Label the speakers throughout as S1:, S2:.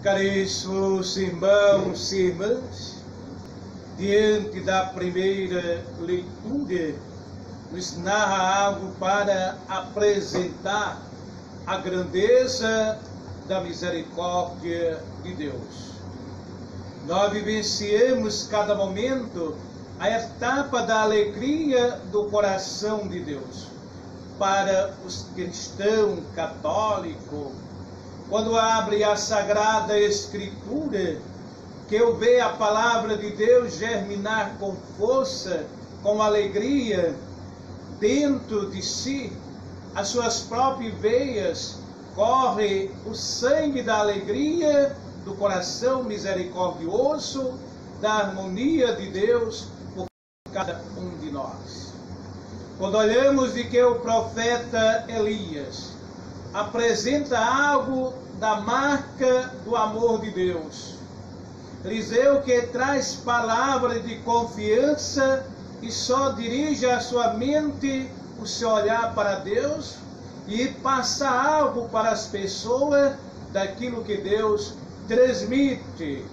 S1: Caríssimos irmãos e irmãs, diante da primeira leitura, nos narra algo para apresentar a grandeza da misericórdia de Deus. Nós vivenciamos cada momento a etapa da alegria do coração de Deus. Para os cristãos católicos, quando abre a Sagrada Escritura, que eu vejo a palavra de Deus germinar com força, com alegria, dentro de si, as suas próprias veias, corre o sangue da alegria, do coração misericordioso, da harmonia de Deus por cada um de nós. Quando olhamos de que o profeta Elias apresenta algo da marca do amor de Deus, Eliseu que traz palavras de confiança e só dirige a sua mente o seu olhar para Deus e passa algo para as pessoas daquilo que Deus transmite,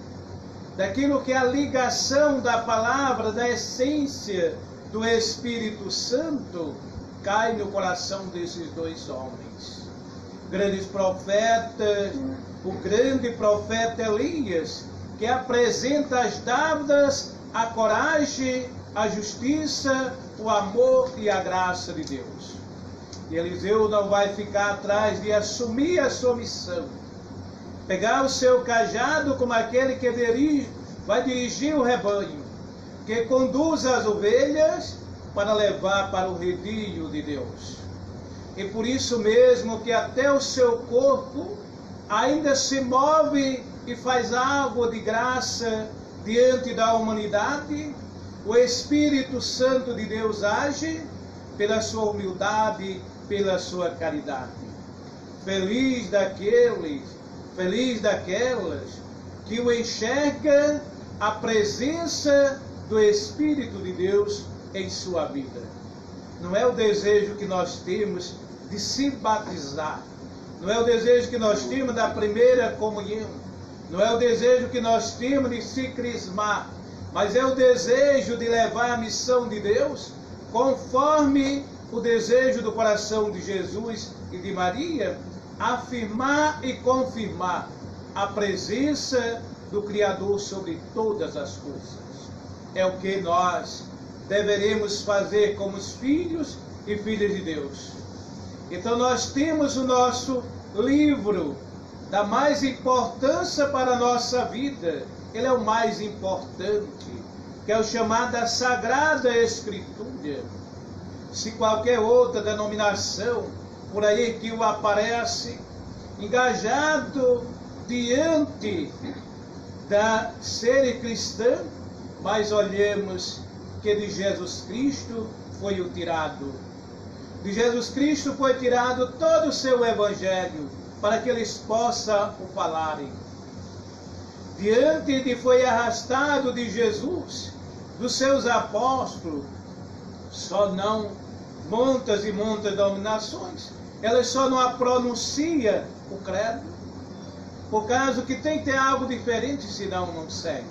S1: daquilo que é a ligação da palavra, da essência do Espírito Santo, cai no coração desses dois homens. Grandes profetas, o grande profeta Elias, que apresenta as dávidas, a coragem, a justiça, o amor e a graça de Deus. E Eliseu não vai ficar atrás de assumir a sua missão, pegar o seu cajado como aquele que vai dirigir o rebanho, que conduz as ovelhas para levar para o redil de Deus. E por isso mesmo que até o seu corpo ainda se move e faz algo de graça diante da humanidade, o Espírito Santo de Deus age pela sua humildade, pela sua caridade. Feliz daquelas que o enxerga a presença do Espírito de Deus em sua vida. Não é o desejo que nós temos de se batizar, não é o desejo que nós temos da primeira comunhão, não é o desejo que nós temos de se crismar, mas é o desejo de levar a missão de Deus conforme o desejo do coração de Jesus e de Maria, afirmar e confirmar a presença do Criador sobre todas as coisas. É o que nós deveremos fazer como os filhos e filhas de Deus. Então nós temos o nosso livro da mais importância para a nossa vida. Ele é o mais importante, que é o chamado da Sagrada Escritura. Se qualquer outra denominação por aí que o aparece, engajado diante da ser cristã, mas olhemos que de Jesus Cristo foi o tirado. De Jesus Cristo foi tirado todo o seu evangelho, para que eles possam o falarem. Diante de foi arrastado de Jesus, dos seus apóstolos, só não montas e montas de denominações, elas só não pronunciam o credo, por causa que tem que ter algo diferente, senão não segue.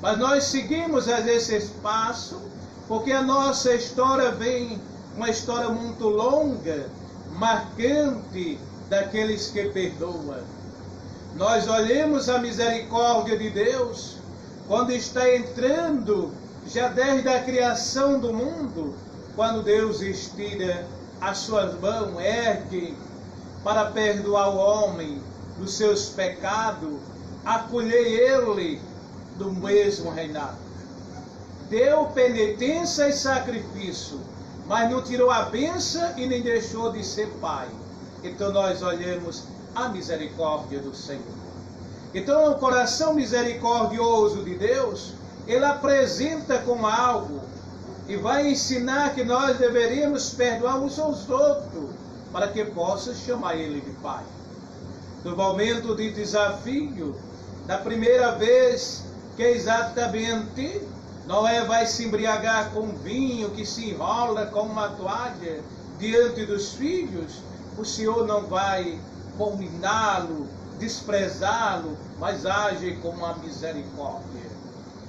S1: Mas nós seguimos esse espaço, porque a nossa história vem uma história muito longa, marcante daqueles que perdoam. Nós olhamos a misericórdia de Deus quando está entrando, já desde a criação do mundo, quando Deus estira as suas mãos, ergue para perdoar o homem dos seus pecados, acolher ele do mesmo reinado. Deu penitência e sacrifício, mas não tirou a bênção e nem deixou de ser pai. Então nós olhamos a misericórdia do Senhor. Então o coração misericordioso de Deus, ele apresenta com algo e vai ensinar que nós deveríamos perdoar uns aos outros, para que possa chamar ele de pai. No momento de desafio, da primeira vez que exatamente Noé vai se embriagar com vinho que se enrola com uma toalha diante dos filhos, o Senhor não vai fulminá-lo desprezá-lo, mas age com a misericórdia.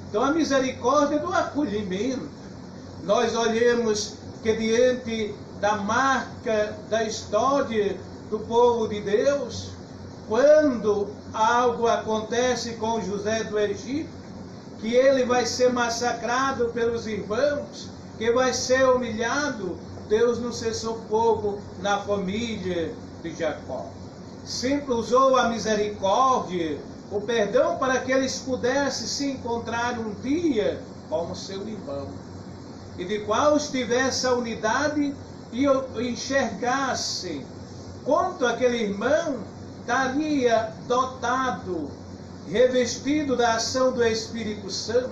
S1: Então a misericórdia do acolhimento. Nós olhamos que diante da marca da história do povo de Deus, quando algo acontece com José do Egito, que ele vai ser massacrado pelos irmãos, que vai ser humilhado, Deus não cessou fogo na família de Jacó. Sempre usou a misericórdia, o perdão, para que eles pudessem se encontrar um dia com o seu irmão, e de qual estivesse a unidade e enxergasse quanto aquele irmão estaria dotado, revestido da ação do Espírito Santo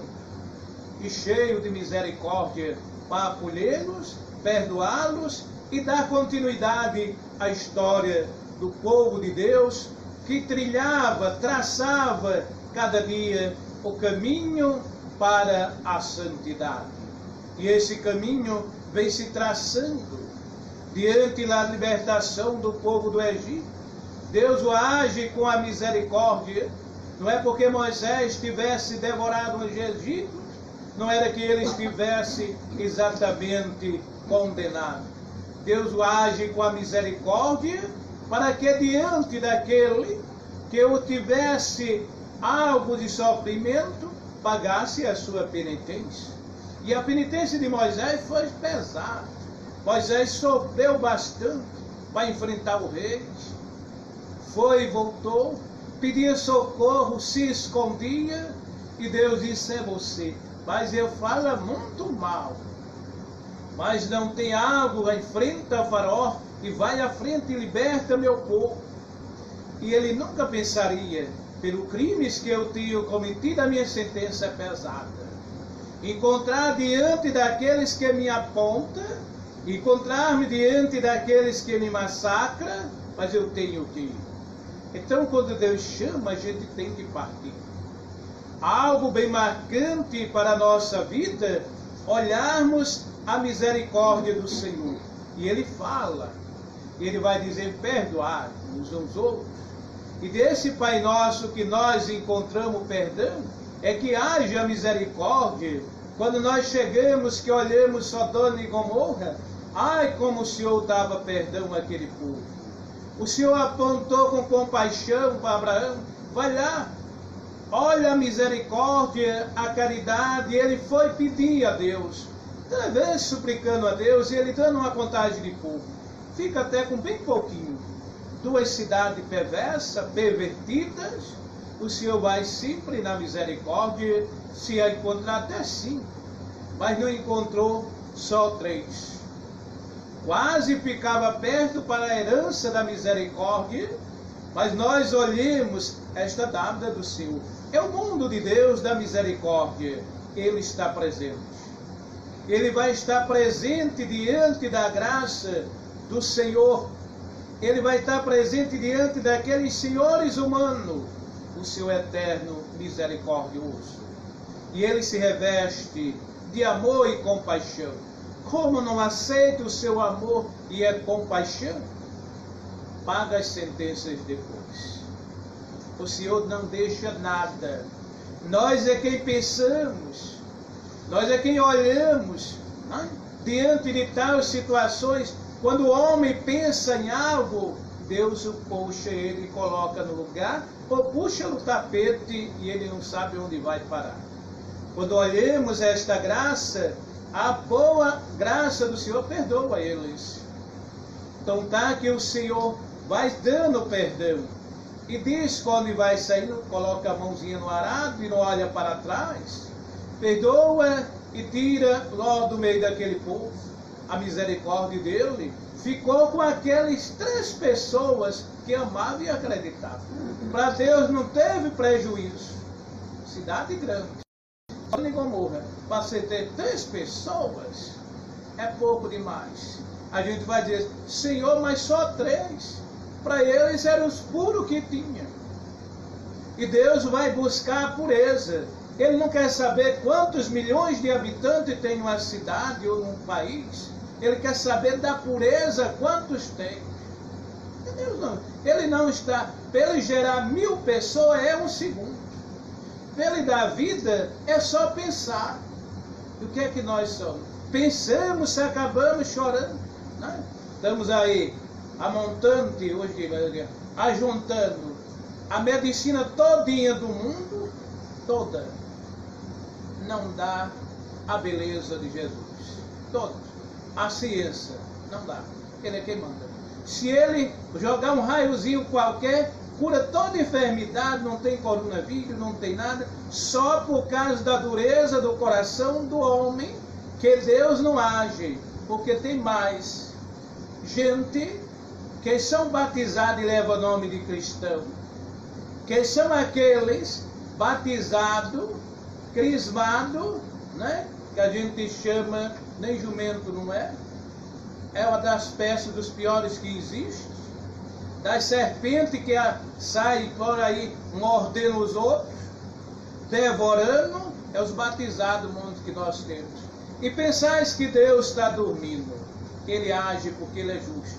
S1: e cheio de misericórdia para acolhê-los, perdoá-los e dar continuidade à história do povo de Deus que trilhava, traçava cada dia o caminho para a santidade. E esse caminho vem se traçando diante da libertação do povo do Egito. Deus o age com a misericórdia. Não é porque Moisés tivesse devorado os egípcios, não era que ele estivesse exatamente condenado. Deus o age com a misericórdia para que diante daquele que o tivesse algo de sofrimento, pagasse a sua penitência. E a penitência de Moisés foi pesada. Moisés sofreu bastante para enfrentar o rei. Foi e voltou, pedia socorro, se escondia, e Deus disse: é você. Mas eu falo muito mal. Mas não tem algo, enfrenta o faraó e vai à frente e liberta meu povo. E ele nunca pensaria, pelo crimes que eu tenho cometido, a minha sentença é pesada. Encontrar diante daqueles que me apontam, encontrar-me diante daqueles que me massacram, mas eu tenho que ir. Então, quando Deus chama, a gente tem que partir. Algo bem marcante para a nossa vida, olharmos a misericórdia do Senhor. E Ele fala, Ele vai dizer: perdoar uns aos outros. E desse Pai Nosso que nós encontramos perdão, é que haja a misericórdia. Quando nós chegamos, que olhamos Sodoma e Gomorra, ai como o Senhor dava perdão àquele povo. O Senhor apontou com compaixão para Abraão: vai lá, olha a misericórdia, a caridade. Ele foi pedir a Deus, talvez suplicando a Deus, e ele dando uma contagem de povo. Fica até com bem pouquinho. 2 cidades perversas, pervertidas, o Senhor vai sempre na misericórdia, se a encontrar até 5, mas não encontrou só 3. Quase ficava perto para a herança da misericórdia, mas nós olhemos esta dádiva do Senhor. É o mundo de Deus da misericórdia. Ele está presente. Ele vai estar presente diante da graça do Senhor. Ele vai estar presente diante daqueles senhores humanos, o seu eterno misericordioso. E ele se reveste de amor e compaixão. Como não aceita o seu amor e é compaixão, paga as sentenças depois. O Senhor não deixa nada. Nós é quem pensamos, nós é quem olhamos, né? Diante de tais situações. Quando o homem pensa em algo, Deus o puxa, ele coloca no lugar, ou puxa no tapete e ele não sabe onde vai parar. Quando olhamos esta graça, a boa graça do Senhor perdoa eles. Então tá que o Senhor vai dando perdão. E diz quando vai saindo, coloca a mãozinha no arado e não olha para trás. Perdoa e tira logo do meio daquele povo. A misericórdia dele ficou com aquelas 3 pessoas que amavam e acreditavam. Para Deus não teve prejuízo. Cidade grande, Sodoma e Gomorra, para você ter 3 pessoas, é pouco demais. A gente vai dizer: Senhor, mas só 3. Para eles eram os puros que tinha. E Deus vai buscar a pureza. Ele não quer saber quantos milhões de habitantes tem uma cidade ou um país. Ele quer saber da pureza, quantos tem. Deus não. Ele não está. Para ele gerar 1000 pessoas é um segundo. Para ele dar vida é só pensar. E o que é que nós somos? Pensamos, acabamos chorando. Né? Estamos aí amontando, hoje, ajuntando a medicina todinha do mundo, toda, não dá a beleza de Jesus. Toda. A ciência não dá. Ele é quem manda. Se ele jogar um raiozinho qualquer, cura toda enfermidade, não tem coronavírus, não tem nada, só por causa da dureza do coração do homem, que Deus não age, porque tem mais gente que são batizados e levam o nome de cristão, que são aqueles batizados, crismados, né? Que a gente chama, nem jumento não é, é uma das peças dos piores que existe, das serpentes que saem por aí mordendo os outros, devorando, é os batizados mundo que nós temos. E pensais que Deus está dormindo, que Ele age porque Ele é justo.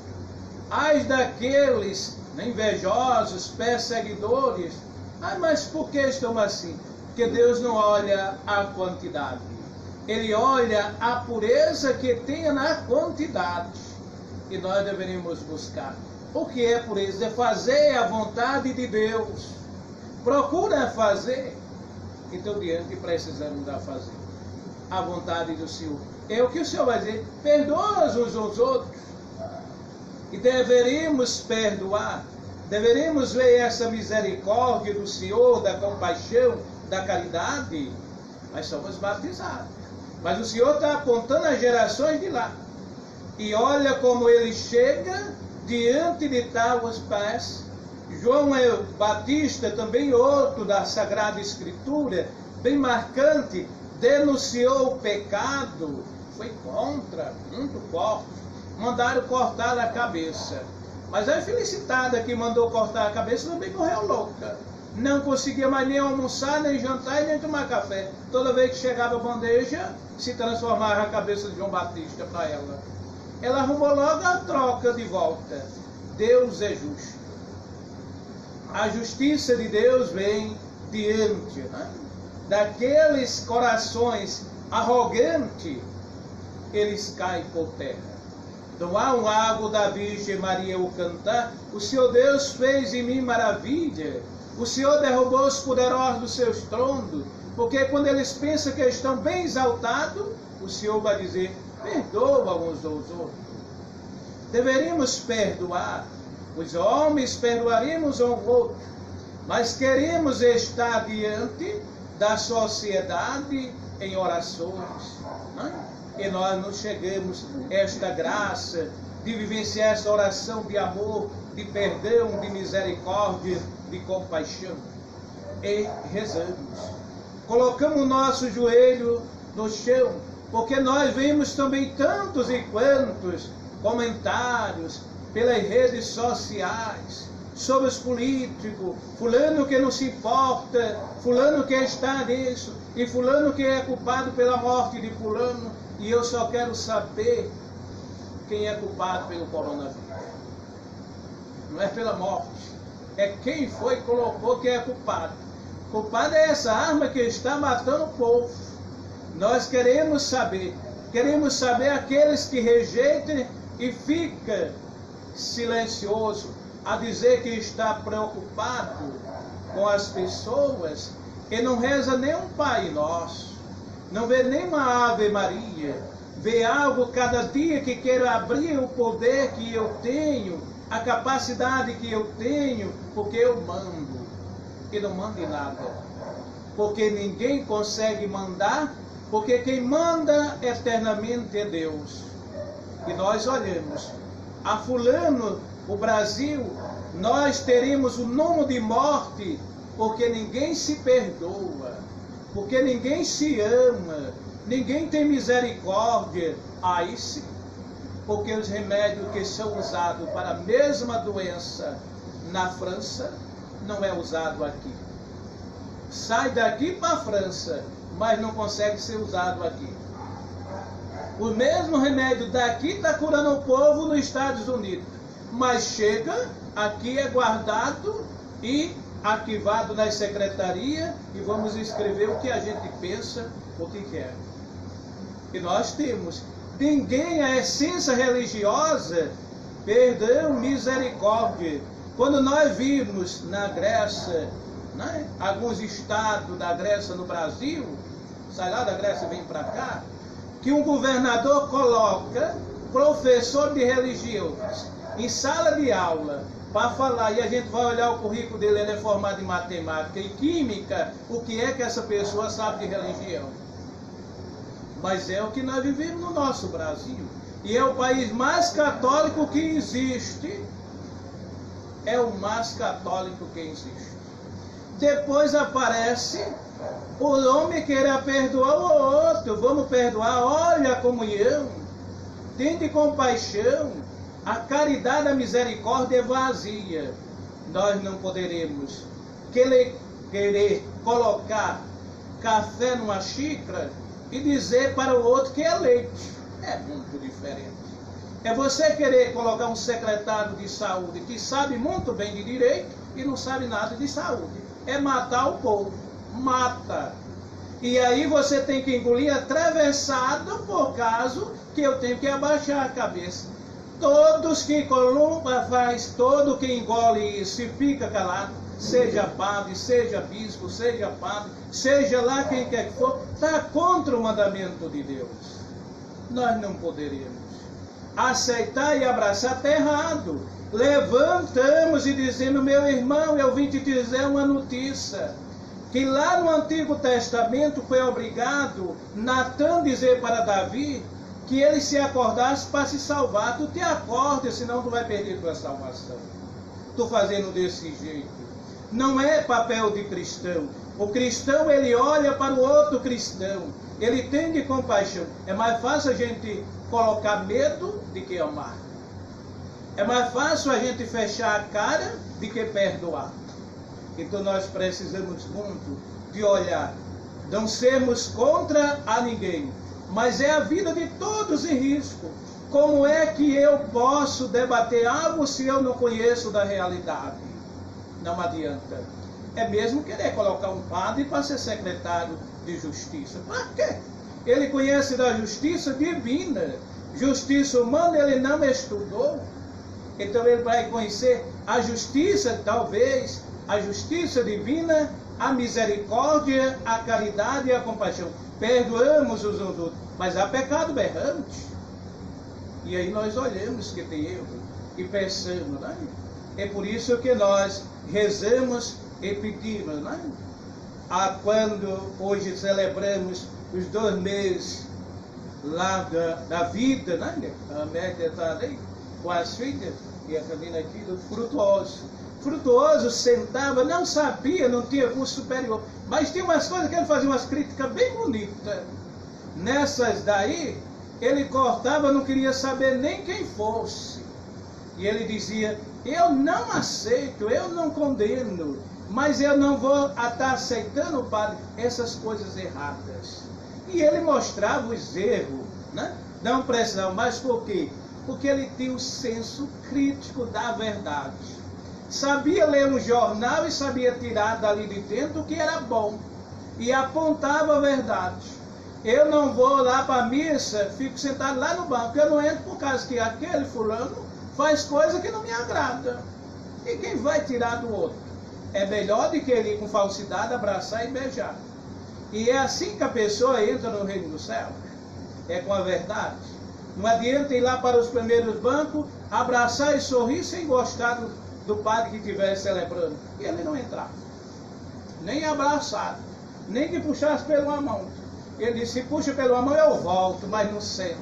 S1: Ai daqueles invejosos, perseguidores, mas por que estão assim? Porque Deus não olha a quantidade, Ele olha a pureza que tem na quantidade, e nós deveríamos buscar. O que é pureza? É fazer a vontade de Deus. Procura fazer. Então, diante, precisamos da fazer a vontade do Senhor. É o que o Senhor vai dizer: perdoa uns aos outros. E deveríamos perdoar. Deveríamos ver essa misericórdia do Senhor, da compaixão, da caridade. Mas somos batizados. Mas o Senhor está apontando as gerações de lá. E olha como Ele chega diante de tábuas pés. João Batista, também outro da Sagrada Escritura, bem marcante, denunciou o pecado, foi contra, muito forte. Mandaram cortar a cabeça. Mas a felicitada que mandou cortar a cabeça também morreu louca. Não conseguia mais nem almoçar, nem jantar e nem tomar café. Toda vez que chegava a bandeja, se transformava a cabeça de João Batista para ela. Ela arrumou logo a troca de volta. Deus é justo. A justiça de Deus vem diante, né, daqueles corações arrogantes, eles caem por terra. Então há um lago da Virgem Maria o cantar: o Senhor Deus fez em mim maravilha. O Senhor derrubou os poderosos dos seus tronos, porque quando eles pensam que estão bem exaltados, o Senhor vai dizer: perdoa uns aos outros. Deveríamos perdoar. Os homens perdoaríamos um ao outro, mas queremos estar diante da sociedade em orações, né? E nós não chegamos a esta graça de vivenciar essa oração de amor, de perdão, de misericórdia, de compaixão. E rezamos. Colocamos o nosso joelho no chão, porque nós vemos também tantos e quantos comentários pelas redes sociais sobre os políticos, fulano que não se importa, fulano que está nisso, e fulano que é culpado pela morte de fulano. E eu só quero saber quem é culpado pelo coronavírus. Não é pela morte, é quem foi e colocou que é culpado. Culpado é essa arma que está matando o povo. Nós queremos saber aqueles que rejeitam e ficam silencioso a dizer que está preocupado com as pessoas, e não reza nem um Pai Nosso, não vê nem uma Ave Maria, vê algo cada dia que quer abrir o poder que eu tenho, a capacidade que eu tenho, porque eu mando, e não mande nada, porque ninguém consegue mandar, porque quem manda eternamente é Deus. E nós olhamos a fulano, o Brasil, nós teremos o número de morte, porque ninguém se perdoa, porque ninguém se ama, ninguém tem misericórdia. Aí sim, porque os remédios que são usados para a mesma doença na França, não é usado aqui. Sai daqui para a França, mas não consegue ser usado aqui. O mesmo remédio daqui está curando o povo nos Estados Unidos, mas chega, aqui é guardado e arquivado na secretaria e vamos escrever o que a gente pensa, o que quer. E nós temos, ninguém, a essência religiosa, perdão, misericórdia. Quando nós vimos na Grécia, né, alguns estados da Grécia no Brasil, sai lá da Grécia e vem para cá, que um governador coloca professor de religião em sala de aula para falar, e a gente vai olhar o currículo dele, ele é formado em matemática e química, o que é que essa pessoa sabe de religião? Mas é o que nós vivemos no nosso Brasil. E é o país mais católico que existe. É o mais católico que existe. Depois aparece o homem querer perdoar o outro. Vamos perdoar, olha a comunhão. Tende compaixão. A caridade, a misericórdia é vazia. Nós não poderemos querer colocar café numa xícara e dizer para o outro que é leite. É muito diferente. É você querer colocar um secretário de saúde que sabe muito bem de direito e não sabe nada de saúde. É matar o povo. Mata. E aí você tem que engolir atravessado por causa que eu tenho que abaixar a cabeça. Todos que Columba faz, todo que engole isso e fica calado, seja padre, seja bispo, seja padre, seja lá quem quer que for, está contra o mandamento de Deus. Nós não poderemos aceitar e abraçar, está errado. Levantamos e dizemos, meu irmão, eu vim te dizer uma notícia, que lá no Antigo Testamento foi obrigado Natan dizer para Davi que ele se acordasse para se salvar. Tu te acorda, senão tu vai perder tua salvação. Tu fazendo desse jeito. Não é papel de cristão. O cristão, ele olha para o outro cristão. Ele tem de compaixão. É mais fácil a gente colocar medo do que amar. É mais fácil a gente fechar a cara do que perdoar. Então nós precisamos muito de olhar. Não sermos contra a ninguém. Mas é a vida de todos em risco. Como é que eu posso debater algo se eu não conheço da realidade? Não adianta. É mesmo querer colocar um padre para ser secretário de justiça. Para quê? Ele conhece da justiça divina. Justiça humana ele não estudou. Então ele vai conhecer a justiça, talvez, a justiça divina, a misericórdia, a caridade e a compaixão. Perdoamos os outros, mas há pecado berrante. E aí nós olhamos que tem erro e pensamos, não é? É por isso que nós rezamos e pedimos, não é? Quando hoje celebramos os 2 meses lá da vida, não é? A média está ali com as filhas e a menina aqui do Frutuoso. Frutuoso sentava, não sabia, não tinha curso superior, mas tinha umas coisas que ele fazia umas críticas bem bonitas. Nessas daí, ele cortava, não queria saber nem quem fosse. E ele dizia, eu não aceito, eu não condeno, mas eu não vou estar aceitando, padre, essas coisas erradas. E ele mostrava os erros, né? Não precisava, mas por quê? Porque ele tinha o senso crítico da verdade. Sabia ler um jornal e sabia tirar dali de dentro o que era bom. E apontava a verdade. Eu não vou lá para a missa, fico sentado lá no banco. Eu não entro por causa que aquele fulano faz coisa que não me agrada. E quem vai tirar do outro? É melhor do que ele ir com falsidade, abraçar e beijar. E é assim que a pessoa entra no reino do céu. É com a verdade. Não adianta ir lá para os primeiros bancos, abraçar e sorrir sem gostar do padre que estiver celebrando. E ele não entrava. Nem abraçado. Nem que puxasse pela mão. Ele disse, se puxa pela mão eu volto, mas não sento.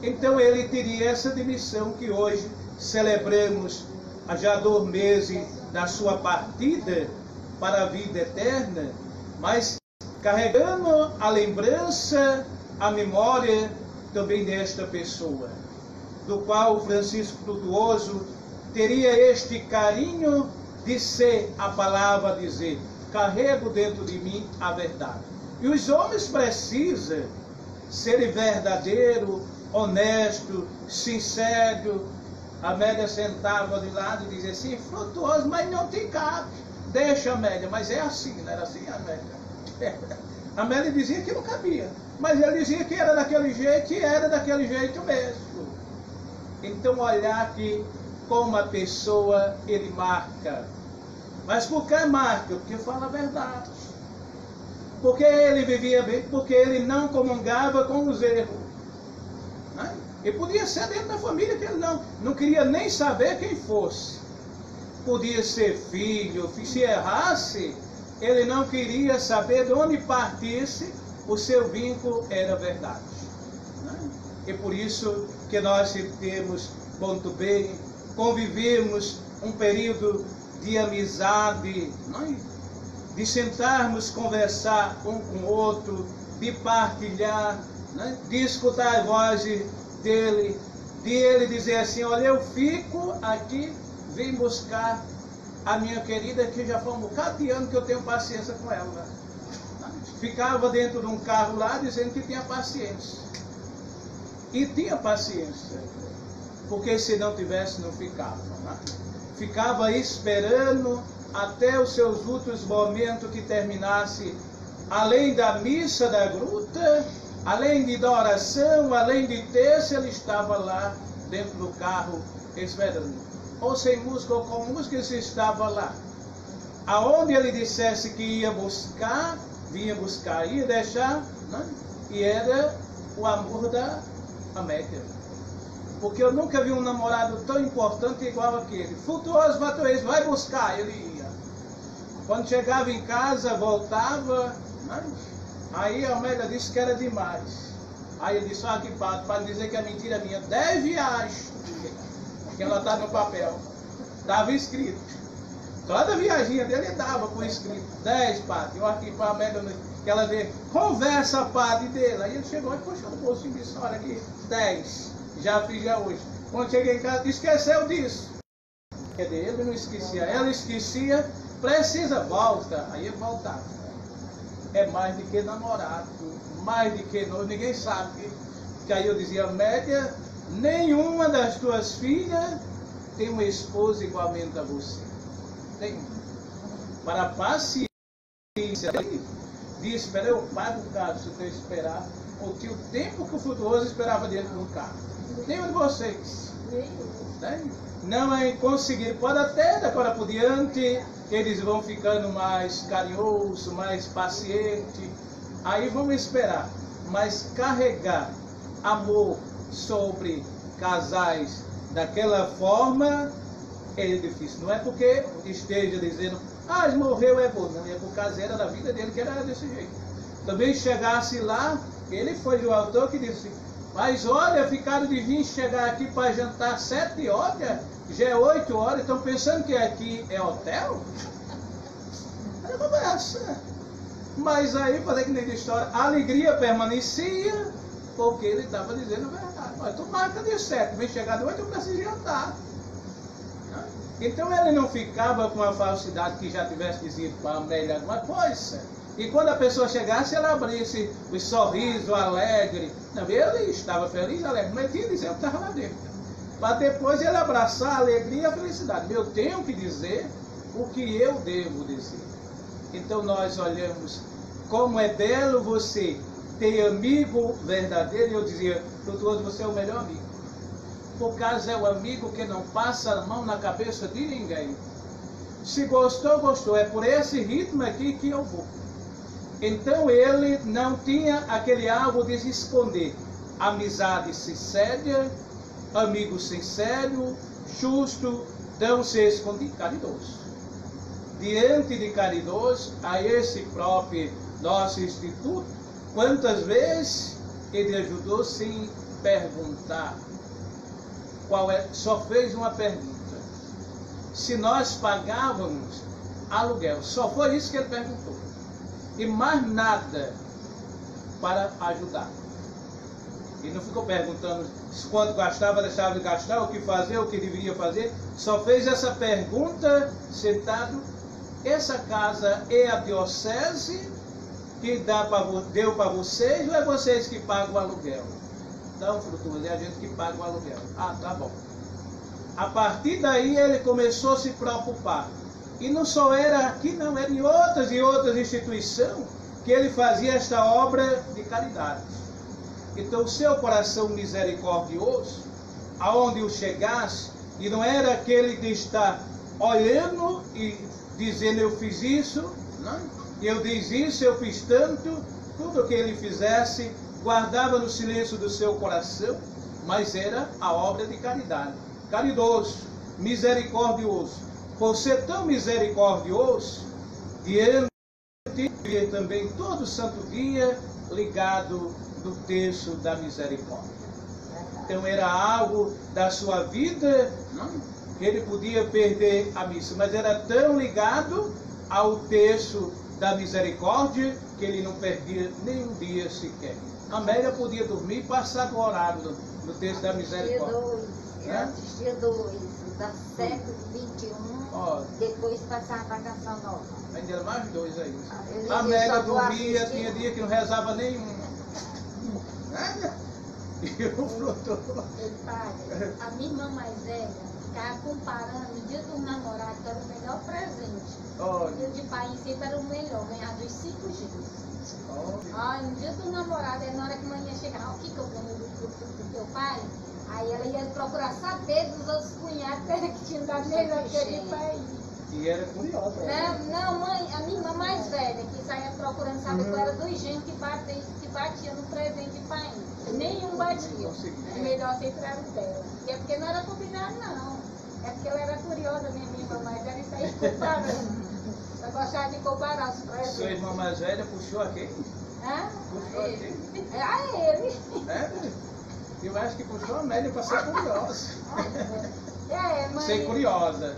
S1: Então ele teria essa dimissão que hoje celebramos há já 2 meses da sua partida para a vida eterna, mas carregando a lembrança, a memória também desta pessoa, do qual Francisco Frutuoso teria este carinho de ser a palavra a dizer, carrego dentro de mim a verdade. E os homens precisam ser verdadeiro, honesto, sincero, Amélia sentava de lado e dizia assim, Frutuoso, mas não te cabe. Deixa, Amélia, mas é assim, não era assim, Amélia? Amélia dizia que não cabia, mas ele dizia que era daquele jeito e era daquele jeito mesmo. Então olhar que como a pessoa ele marca. Mas por que marca? Porque fala a verdade. Porque ele vivia bem, porque ele não comungava com os erros. Né? E podia ser dentro da família que ele não queria nem saber quem fosse. Podia ser filho, se errasse, ele não queria saber de onde partisse, o seu vínculo era verdade. Né? E por isso que nós temos muito bem, convivemos um período de amizade, né? De sentarmos, conversar um com o outro, de partilhar, né? De escutar a voz dele, de ele dizer assim, olha, eu fico aqui, vim buscar a minha querida, que já foi um bocado de ano que eu tenho paciência com ela. Ficava dentro de um carro lá, dizendo que tinha paciência. E tinha paciência, porque se não tivesse, não ficava. Né? Ficava esperando até os seus últimos momentos que terminasse, além da missa da gruta, além de da oração, além de terça, ele estava lá dentro do carro esperando. Ou sem música ou com música, ele estava lá. Aonde ele dissesse que ia buscar, vinha buscar, ia deixar, né? E era o amor da Amélia. Porque eu nunca vi um namorado tão importante igual aquele. Frutuoso, vai buscar, ele ia. Quando chegava em casa, voltava, né? Aí a Amélia disse que era demais. Aí ele disse, que para dizer que a mentira é minha, 10 viagens. Que ela está no papel. Estava escrito. Toda viaginha dele dava com escrito. 10, padre. Eu aqui para a Amélia, que ela vê, conversa, padre, dele. Aí ele chegou e puxou no bolsinho e disse, olha aqui, 10. Já fiz já hoje. Quando cheguei em casa, esqueceu disso. Ele não esquecia. Ela esquecia, precisa, volta. Aí ele voltava. É mais do que namorado. Mais do que noivo. Ninguém sabe. Que aí eu dizia, Amélia, nenhuma das tuas filhas tem uma esposa igualmente a você. Nenhuma. Para a paciência de esperar, eu pago o carro se você esperar, ou que o tempo que o Frutuoso esperava dentro do carro. Nenhum de vocês. Nenhum. Não é conseguir, pode até da agora por diante, eles vão ficando mais carinhosos, mais pacientes. Aí vamos esperar. Mas carregar amor sobre casais daquela forma é difícil. Não é porque esteja dizendo, morreu é bom. Não, é por causa era da vida dele que era desse jeito. Também chegasse lá, ele foi o autor que disse, mas olha, ficaram de vir chegar aqui para jantar 7 horas, já é 8 horas, estão pensando que aqui é hotel? Era conversa. Mas aí, fazer que nem de história, a alegria permanecia, porque ele estava dizendo a verdade. Mas tu marca de 7, vem chegar de 8, eu preciso jantar. Então ele não ficava com a falsidade que já tivesse dizido para a Amélia alguma coisa. E quando a pessoa chegasse, ela abrisse o sorriso alegre. Não, ele estava feliz, alegre, mas tinha que dizer o que estava lá dentro. Para depois ele abraçar a alegria e a felicidade. Eu tenho que dizer o que eu devo dizer. Então nós olhamos como é belo você ter amigo verdadeiro. E eu dizia, Frutuoso, você é o melhor amigo. Por causa é o amigo que não passa a mão na cabeça de ninguém. Se gostou, gostou. É por esse ritmo aqui que eu vou. Então ele não tinha aquele algo de se esconder. Amizade sincera, amigo sincero, justo, não se esconde, caridoso. Diante de caridoso, a esse próprio nosso instituto, quantas vezes ele ajudou sem perguntar. Só fez uma pergunta. Se nós pagávamos aluguel, só foi isso que ele perguntou. E mais nada para ajudar. E não ficou perguntando quanto gastava, deixava de gastar, o que fazer, o que deveria fazer. Só fez essa pergunta sentado. Essa casa é a diocese que deu para vocês ou é vocês que pagam o aluguel? Não, Frutuoso, é a gente que paga o aluguel. Tá bom. A partir daí ele começou a se preocupar. E não só era aqui, não, era em outras e outras instituições que ele fazia esta obra de caridade. Então o seu coração misericordioso, aonde o chegasse, e não era aquele de estar olhando e dizendo eu fiz isso, não? Eu fiz isso, eu fiz tanto, tudo o que ele fizesse, guardava no silêncio do seu coração, mas era a obra de caridade. Caridoso, misericordioso. Por ser tão misericordioso, diante de também todo santo dia ligado no terço da misericórdia. Então era algo da sua vida, não? Ele podia perder a missa, mas era tão ligado ao terço da misericórdia que ele não perdia nem um dia sequer. Amélia podia dormir e passar do horário no terço da misericórdia.
S2: Eu assistia dois, da século XXI, depois passava para a Canção Nova.
S1: Ainda era mais dois aí. A Amélia dormia, tinha dia que não rezava nenhum. Nada. E o frutor.
S3: Padre, a minha irmã mais velha ficava comparando o dia do namorado, que era o melhor presente. O dia de pai em sempre era o melhor, ganhar dos 5 dias. No dia do namorado, na hora que a mãe ia chegar, o que eu ganhei do teu pai? Aí ela ia procurar saber dos outros cunhados que tinham dado melhor que ele para ir.
S1: E era curiosa.
S3: Não, mãe, a minha irmã mais velha, que saía procurando saber qual era dos gêmeos que batia no presente de pai. Nenhum batia. O melhor sempre era o dela. E é porque não era combinado, não. É porque ela era curiosa, minha irmã mais velha, e saía comparando. Ela gostava de comparar os presentes.
S1: Sua irmã mais velha puxou a quem? Puxou a quem?
S3: É a ele.
S1: Eu acho que puxou a Amélia para ser curiosa.
S3: Mãe.
S1: Ser curiosa.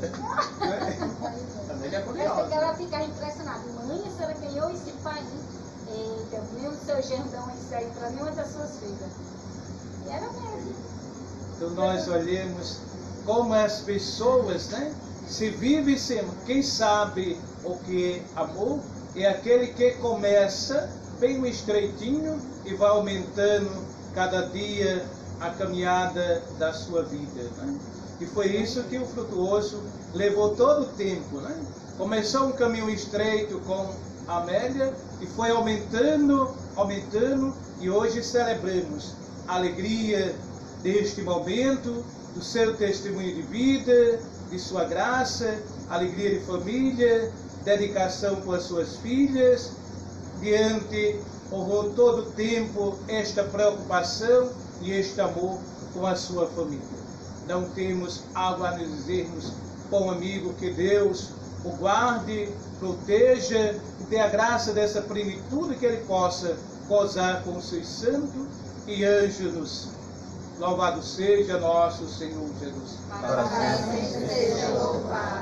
S1: A Amélia é curiosa.
S3: Essa que ela ficava impressionada. Mãe, a senhora ganhou esse pai? Eita, nenhum do seu genro dão isso aí para nenhuma das suas filhas. E era mesmo.
S1: Então nós olhemos como as pessoas, né, se vivem sempre. Quem sabe o que é amor é aquele que começa bem estreitinho e vai aumentando cada dia a caminhada da sua vida, né? E foi isso que o Frutuoso levou todo o tempo, né? Começou um caminho estreito com a Amélia e foi aumentando, e hoje celebramos a alegria deste momento, do seu testemunho de vida, de sua graça, alegria de família, dedicação com as suas filhas, diante honrou todo o tempo esta preocupação e este amor com a sua família. Não temos algo a nos dizermos, bom amigo, que Deus o guarde, proteja e dê a graça dessa plenitude que ele possa gozar com os seus santos e anjos. Louvado seja nosso Senhor Jesus.
S2: Para sempre seja louvado.